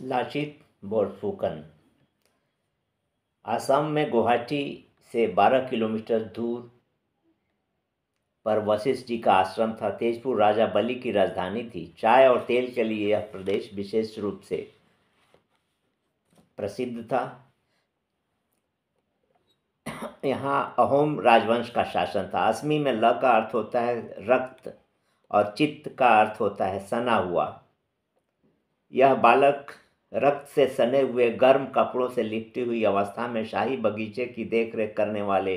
लाचित बोरफुकन असम में गुवाहाटी से 12 किलोमीटर दूर पर वशिष्ठ जी का आश्रम था। तेजपुर राजा बलि की राजधानी थी। चाय और तेल के लिए यह प्रदेश विशेष रूप से प्रसिद्ध था। यहाँ अहोम राजवंश का शासन था। असमी में ल का अर्थ होता है रक्त और चित्त का अर्थ होता है सना हुआ। यह बालक रक्त से सने हुए गर्म कपड़ों से लिपटी हुई अवस्था में शाही बगीचे की देखरेख करने वाले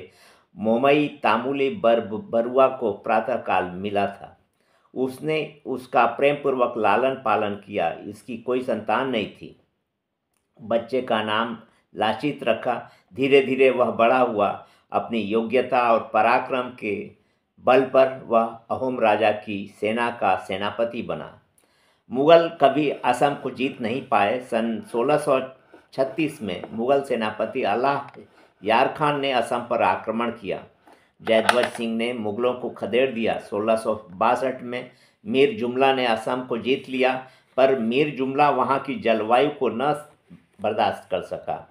मोमई तामुली बरुआ को प्रातःकाल मिला था। उसने उसका प्रेम पूर्वक लालन पालन किया। इसकी कोई संतान नहीं थी। बच्चे का नाम लाचित रखा। धीरे धीरे वह बड़ा हुआ। अपनी योग्यता और पराक्रम के बल पर वह अहोम राजा की सेना का सेनापति बना। मुगल कभी असम को जीत नहीं पाए। सन 1636 में मुगल सेनापति अलाह यार खान ने असम पर आक्रमण किया। जयध्वज सिंह ने मुगलों को खदेड़ दिया। 1662 में मीर जुमला ने असम को जीत लिया, पर मीर जुमला वहाँ की जलवायु को न बर्दाश्त कर सका,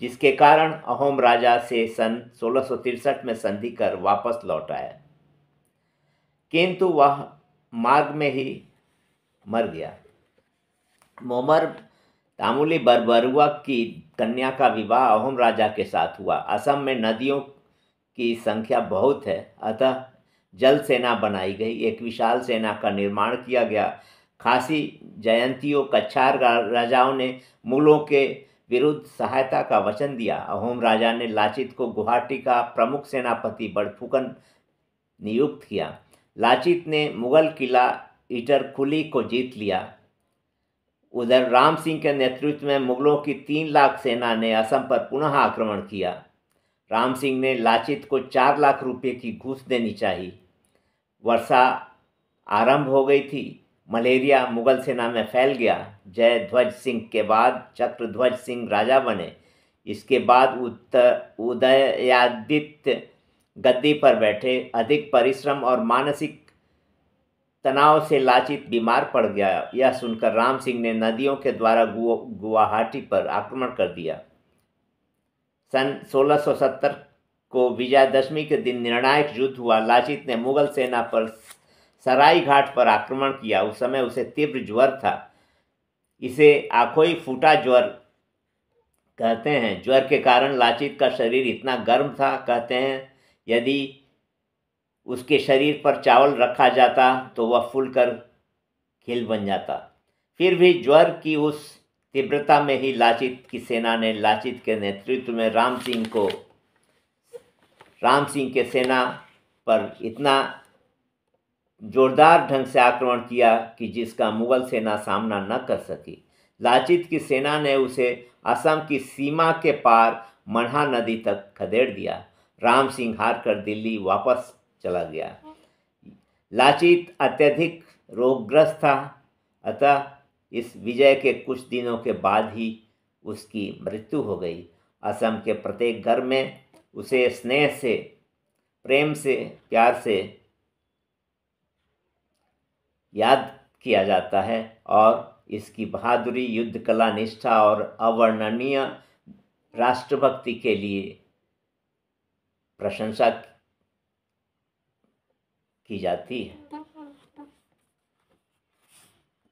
जिसके कारण अहोम राजा से सन 1663 में संधि कर वापस लौट आया, किंतु वह मार्ग में ही मर गया। मोमर तामुली बरुआ की कन्या का विवाह अहोम राजा के साथ हुआ। असम में नदियों की संख्या बहुत है, अतः जल सेना बनाई गई। एक विशाल सेना का निर्माण किया गया। खासी जयंतियों कछार राजाओं ने मुगलों के विरुद्ध सहायता का वचन दिया। अहोम राजा ने लाचित को गुवाहाटी का प्रमुख सेनापति बड़फुकन नियुक्त किया। लाचित ने मुगल किला इटरकुली को जीत लिया। उधर राम सिंह के नेतृत्व में मुगलों की 3 लाख सेना ने असम पर पुनः आक्रमण किया। राम सिंह ने लाचित को 4 लाख रुपये की घूस देनी चाहिए। वर्षा आरंभ हो गई थी। मलेरिया मुगल सेना में फैल गया। जयध्वज सिंह के बाद चक्रध्वज सिंह राजा बने। इसके बाद उदयादित्य गद्दी पर बैठे। अधिक परिश्रम और मानसिक तनाव से लाचित बीमार पड़ गया। यह सुनकर राम सिंह ने नदियों के द्वारा गुवाहाटी पर आक्रमण कर दिया। सन 1670 को विजयादशमी के दिन निर्णायक युद्ध हुआ। लाचित ने मुगल सेना पर सराई घाट पर आक्रमण किया। उस समय उसे तीव्र ज्वर था। इसे आखोई फूटा ज्वर कहते हैं। ज्वर के कारण लाचित का शरीर इतना गर्म था, कहते हैं यदि उसके शरीर पर चावल रखा जाता तो वह फूलकर खील बन जाता। फिर भी ज्वर की उस तीव्रता में ही लाचित की सेना ने लाचित के नेतृत्व में राम सिंह के सेना पर इतना जोरदार ढंग से आक्रमण किया कि जिसका मुगल सेना सामना न कर सकी। लाचित की सेना ने उसे असम की सीमा के पार मन्हा नदी तक खदेड़ दिया। राम सिंह हार कर दिल्ली वापस चला गया। लाचित अत्यधिक रोगग्रस्त था, अतः इस विजय के कुछ दिनों के बाद ही उसकी मृत्यु हो गई। असम के प्रत्येक घर में उसे स्नेह से, प्रेम से, प्यार से याद किया जाता है और इसकी बहादुरी, युद्ध कला, निष्ठा और अवर्णनीय राष्ट्रभक्ति के लिए प्रशंसा की जाती है।